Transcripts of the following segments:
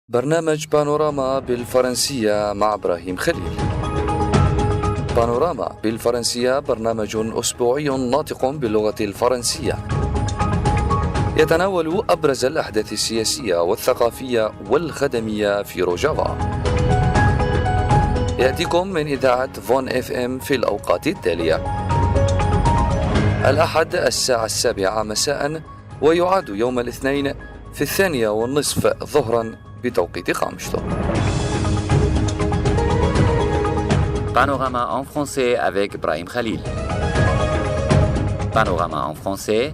برنامج بانوراما بالفرنسية مع إبراهيم خليل. بانوراما بالفرنسية برنامج أسبوعي ناطق باللغة الفرنسية، يتناول أبرز الأحداث السياسية والثقافية والخدمية في روجافا. يأتيكم من إذاعة فون اف ام في الأوقات التالية: الأحد الساعة 7 مساء، ويعاد يوم الاثنين في 2:30 ظهرا بتوقيت خامشتو. Panorama en français avec Ibrahim Khalil. Panorama en français,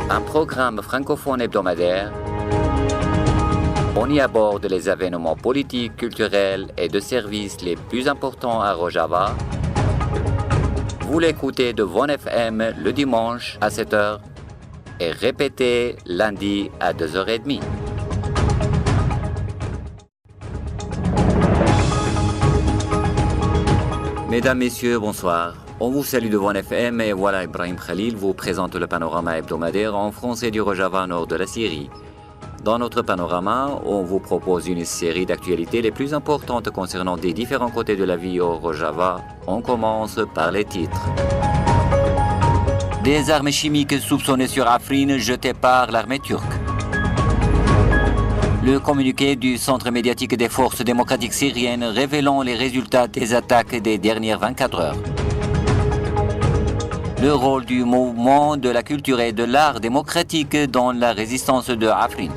un programme francophone hebdomadaire. On y aborde les événements politiques, culturels et de services les plus importants à Rojava. Vous l'écoutez de Von FM le dimanche à 7h et répétez lundi à 2h30. Mesdames, Messieurs, bonsoir. On vous salue de Von FM et voilà, Ibrahim Khalil vous présente le panorama hebdomadaire en français du Rojava nord de la Syrie. Dans notre panorama, on vous propose une série d'actualités les plus importantes concernant des différents côtés de la vie au Rojava. On commence par les titres. Des armes chimiques soupçonnées sur Afrin jetées par l'armée turque. Le communiqué du Centre médiatique des forces démocratiques syriennes révélant les résultats des attaques des dernières 24 heures. Le rôle du mouvement de la culture et de l'art démocratique dans la résistance de Afrin.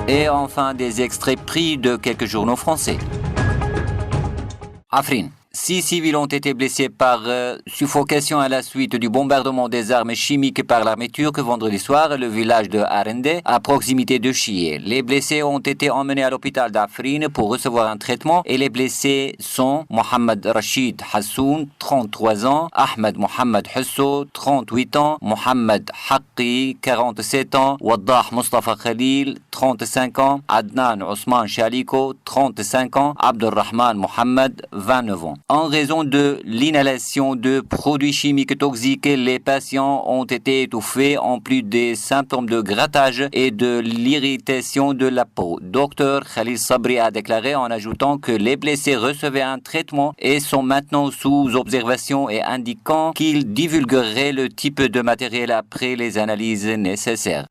Et enfin des extraits pris de quelques journaux français. Afrin. 6 civils ont été blessés par suffocation à la suite du bombardement des armes chimiques par l'armée turque vendredi soir, le village de Arende, à proximité de Chié. Les blessés ont été emmenés à l'hôpital d'Afrin pour recevoir un traitement et les blessés sont Mohamed Rachid Hassoun, 33 ans, Ahmed Mohamed Husso, 38 ans, Mohamed Haqqi, 47 ans, Waddah Mustafa Khalil, 35 ans, Adnan Ousmane Shaliko, 35 ans, Abdurrahman Mohamed, 29 ans. En raison de l'inhalation de produits chimiques toxiques, les patients ont été étouffés en plus des symptômes de grattage et de l'irritation de la peau. Dr Khalil Sabri a déclaré en ajoutant que les blessés recevaient un traitement et sont maintenant sous observation et indiquant qu'il divulguerait le type de matériel après les analyses nécessaires.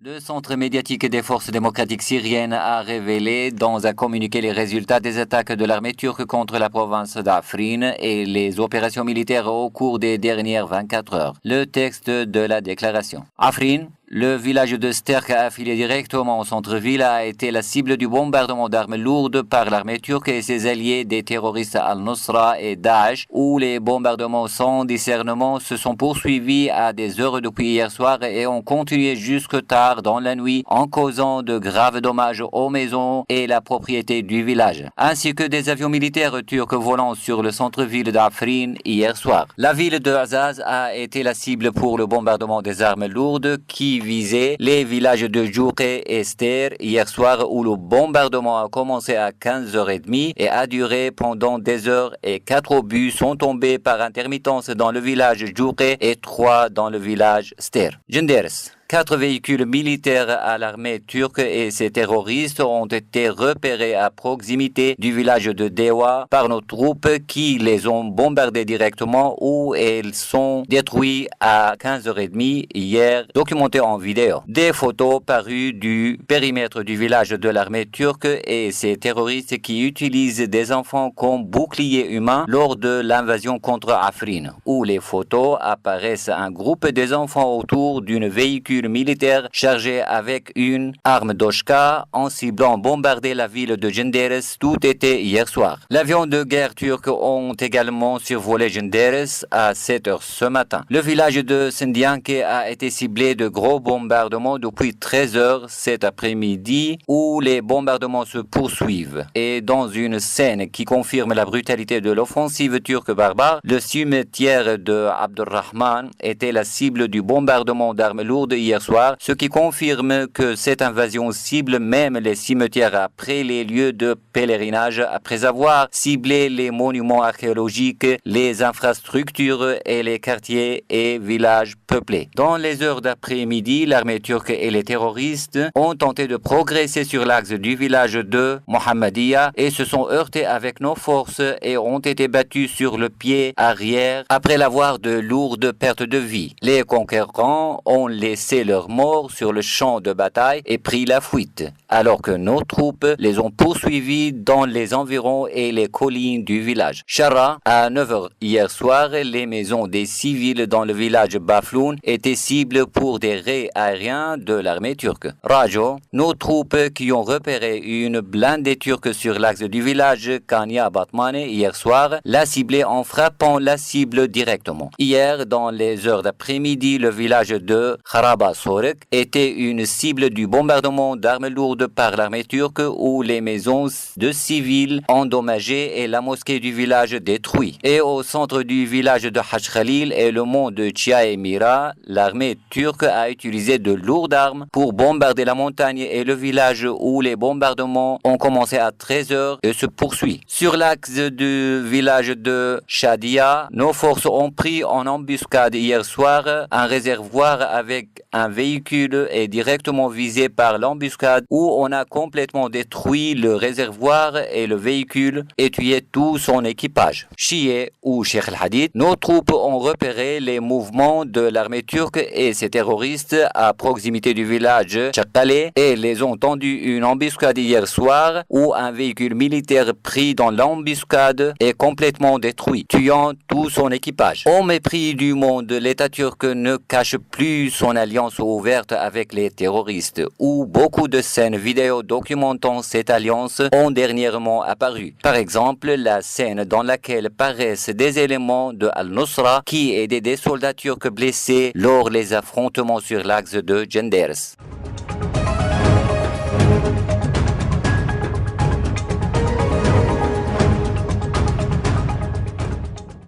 Le Centre médiatique des forces démocratiques syriennes a révélé dans un communiqué les résultats des attaques de l'armée turque contre la province d'Afrin et les opérations militaires au cours des dernières 24 heures. Le texte de la déclaration. Afrin, le village de Sterk affilié directement au centre-ville, a été la cible du bombardement d'armes lourdes par l'armée turque et ses alliés des terroristes Al-Nusra et Daesh, où les bombardements sans discernement se sont poursuivis à des heures depuis hier soir et ont continué jusque tard dans la nuit en causant de graves dommages aux maisons et la propriété du village, ainsi que des avions militaires turcs volant sur le centre-ville d'Afrin hier soir. La ville de Azaz a été la cible pour le bombardement des armes lourdes qui visait les villages de Djouré et Ster hier soir, où le bombardement a commencé à 15h30 et a duré pendant des heures et 4 obus sont tombés par intermittence dans le village Djouré et 3 dans le village Ster. Genderes. 4 véhicules militaires à l'armée turque et ses terroristes ont été repérés à proximité du village de Dewa par nos troupes qui les ont bombardés directement, où elles sont détruites à 15h30 hier, documentées en vidéo. Des photos parues du périmètre du village de l'armée turque et ses terroristes qui utilisent des enfants comme boucliers humains lors de l'invasion contre Afrin, où les photos apparaissent un groupe des enfants autour d'une véhicule militaire chargé avec une arme Doshka en ciblant bombarder la ville de Genderes tout été hier soir. L'avion de guerre turc ont également survolé Genderes à 7h ce matin. Le village de Sendianke a été ciblé de gros bombardements depuis 13h cet après-midi, où les bombardements se poursuivent. Et dans une scène qui confirme la brutalité de l'offensive turque barbare, le cimetière de Abdurrahman était la cible du bombardement d'armes lourdes hier soir, ce qui confirme que cette invasion cible même les cimetières après les lieux de pèlerinage, après avoir ciblé les monuments archéologiques, les infrastructures et les quartiers et villages peuplés. Dans les heures d'après-midi, l'armée turque et les terroristes ont tenté de progresser sur l'axe du village de Mohammedia et se sont heurtés avec nos forces et ont été battus sur le pied arrière après l'avoir de lourdes pertes de vie. Les conquérants ont laissé leurs morts sur le champ de bataille et pris la fuite, alors que nos troupes les ont poursuivis dans les environs et les collines du village. Shara, à 9h hier soir, les maisons des civils dans le village Bafloun étaient cibles pour des raids aériens de l'armée turque. Rajo, nos troupes qui ont repéré une blindée turque sur l'axe du village Kanya Batmane hier soir, l'a ciblée en frappant la cible directement. Hier, dans les heures d'après-midi, le village de Kharaba Sorek était une cible du bombardement d'armes lourdes par l'armée turque où les maisons de civils endommagées et la mosquée du village détruite. Et au centre du village de Haj Khalil et le mont de Chia et Mira, l'armée turque a utilisé de lourdes armes pour bombarder la montagne et le village où les bombardements ont commencé à 13h et se poursuivent. Sur l'axe du village de Shadia, nos forces ont pris en embuscade hier soir un réservoir avec un véhicule et directement visé par l'embuscade où on a complètement détruit le réservoir et le véhicule et tué tout son équipage. Chié ou Sheikh al-Hadid, nos troupes ont repéré les mouvements de l'armée turque et ses terroristes à proximité du village Chakkale et les ont tendu une embuscade hier soir où un véhicule militaire pris dans l'embuscade est complètement détruit, tuant tout son équipage. Au mépris du monde, l'État turc ne cache plus son alliance ouverte avec les terroristes, où beaucoup de scènes vidéo documentant cette alliance ont dernièrement apparu. Par exemple, la scène dans laquelle paraissent des éléments de Al-Nusra qui aidaient des soldats turcs blessés lors des affrontements sur l'axe de Genders.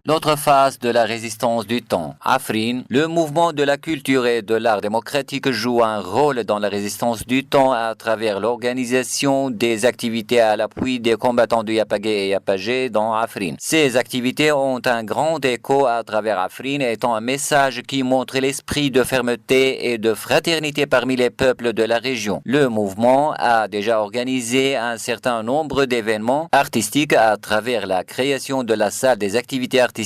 L'autre face de la résistance du temps, Afrin, le mouvement de la culture et de l'art démocratique joue un rôle dans la résistance du temps à travers l'organisation des activités à l'appui des combattants du Yapagé et Yapagé dans Afrin. Ces activités ont un grand écho à travers Afrin, étant un message qui montre l'esprit de fermeté et de fraternité parmi les peuples de la région. Le mouvement a déjà organisé un certain nombre d'événements artistiques à travers la création de la salle des activités artistiques.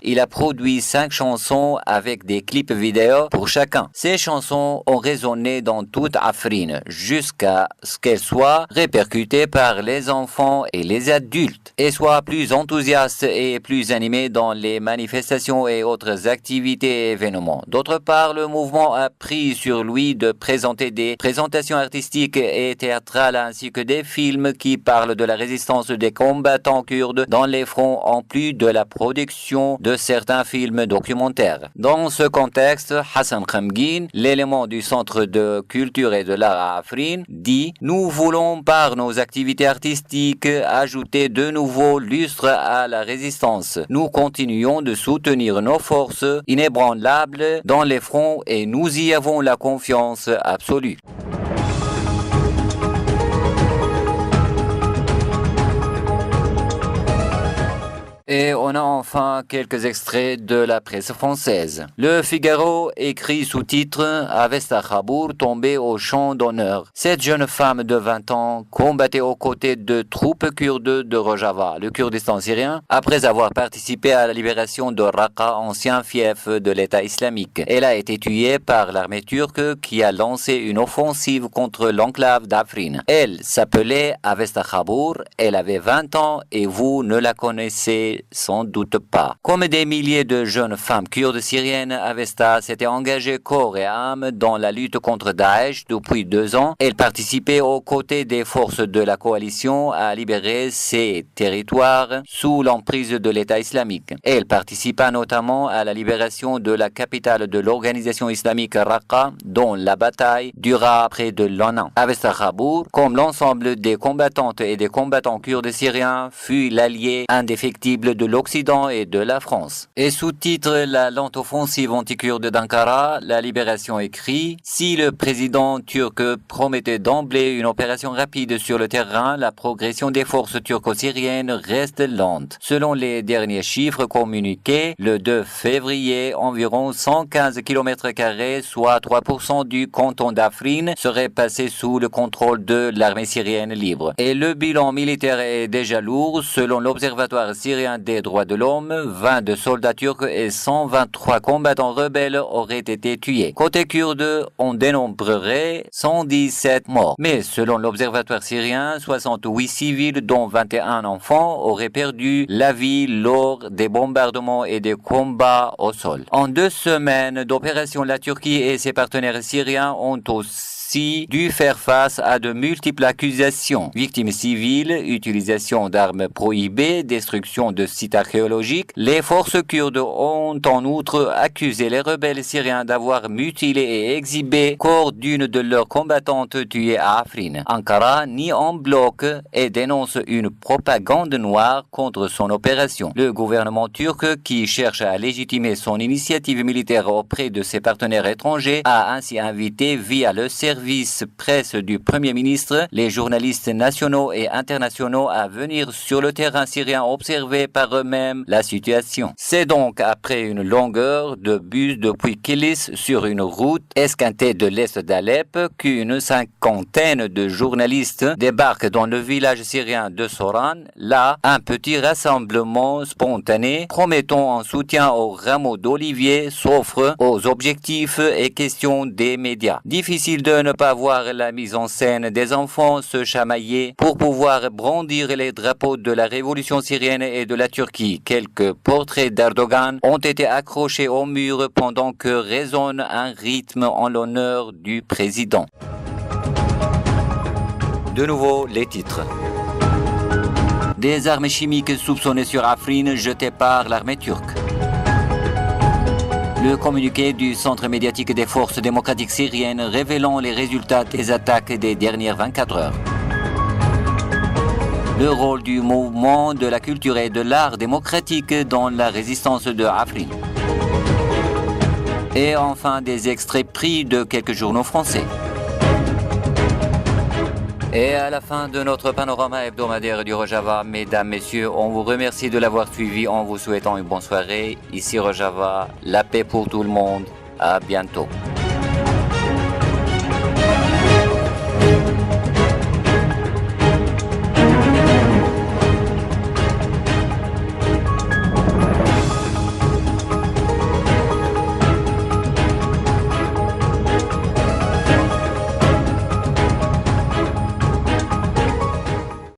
Il a produit 5 chansons avec des clips vidéo pour chacun. Ces chansons ont résonné dans toute Afrin jusqu'à ce qu'elles soient répercutées par les enfants et les adultes et soient plus enthousiastes et plus animés dans les manifestations et autres activités et événements. D'autre part, le mouvement a pris sur lui de présenter des présentations artistiques et théâtrales ainsi que des films qui parlent de la résistance des combattants kurdes dans les fronts en plus de la production de certains films documentaires. Dans ce contexte, Hassan Khamgin, l'élément du Centre de culture et de l'art à Afrin, dit « Nous voulons par nos activités artistiques ajouter de nouveaux lustres à la résistance. Nous continuons de soutenir nos forces inébranlables dans les fronts et nous y avons la confiance absolue. » Et on a enfin quelques extraits de la presse française. Le Figaro écrit sous-titre « Avesta Khabour tombée au champ d'honneur ». Cette jeune femme de 20 ans combattait aux côtés de troupes kurdes de Rojava, le Kurdistan syrien, après avoir participé à la libération de Raqqa, ancien fief de l'État islamique. Elle a été tuée par l'armée turque qui a lancé une offensive contre l'enclave d'Afrin. Elle s'appelait Avesta Khabour, elle avait 20 ans et vous ne la connaissez sans doute pas. Comme des milliers de jeunes femmes kurdes syriennes, Avesta s'était engagée corps et âme dans la lutte contre Daesh depuis 2 ans. Elle participait aux côtés des forces de la coalition à libérer ces territoires sous l'emprise de l'État islamique. Elle participa notamment à la libération de la capitale de l'organisation islamique Raqqa, dont la bataille dura près de l'1 an. Avesta Khabour, comme l'ensemble des combattantes et des combattants kurdes syriens, fut l'allié indéfectible cible de l'Occident et de la France. Et sous-titre La lente offensive anti-kurde d'Ankara, La Libération écrit: si le président turc promettait d'emblée une opération rapide sur le terrain, la progression des forces turco-syriennes reste lente. Selon les derniers chiffres communiqués, le 2 février, environ 115 km², soit 3% du canton d'Afrin, serait passé sous le contrôle de l'armée syrienne libre. Et le bilan militaire est déjà lourd. Selon l'Observatoire syrien des droits de l'homme, 22 soldats turcs et 123 combattants rebelles auraient été tués. Côté kurde, on dénombrerait 117 morts. Mais selon l'Observatoire syrien, 68 civils, dont 21 enfants, auraient perdu la vie lors des bombardements et des combats au sol. En 2 semaines d'opération, la Turquie et ses partenaires syriens ont aussi dû faire face à de multiples accusations. Victimes civiles, utilisation d'armes prohibées, destruction de sites archéologiques. Les forces kurdes ont en outre accusé les rebelles syriens d'avoir mutilé et exhibé corps d'une de leurs combattantes tuées à Afrin. Ankara nie en bloc et dénonce une propagande noire contre son opération. Le gouvernement turc, qui cherche à légitimer son initiative militaire auprès de ses partenaires étrangers, a ainsi invité via le service presse du Premier ministre les journalistes nationaux et internationaux à venir sur le terrain syrien observer par eux-mêmes la situation. C'est donc après une longueur de bus depuis Kilis sur une route esquintée de l'est d'Alep qu'une cinquantaine de journalistes débarquent dans le village syrien de Soran. Là, un petit rassemblement spontané promettant un soutien aux rameaux d'olivier s'offre aux objectifs et questions des médias. Difficile de ne pas voir la mise en scène des enfants se chamailler pour pouvoir brandir les drapeaux de la révolution syrienne et de la Turquie. Quelques portraits d'Erdogan ont été accrochés au mur pendant que résonne un rythme en l'honneur du président. De nouveau, les titres. Des armes chimiques soupçonnées sur Afrin jetées par l'armée turque. Le communiqué du Centre médiatique des forces démocratiques syriennes révélant les résultats des attaques des dernières 24 heures. Le rôle du mouvement de la culture et de l'art démocratique dans la résistance de Afrin. Et enfin des extraits pris de quelques journaux français. Et à la fin de notre panorama hebdomadaire du Rojava, mesdames, messieurs, on vous remercie de l'avoir suivi en vous souhaitant une bonne soirée. Ici Rojava, la paix pour tout le monde. À bientôt.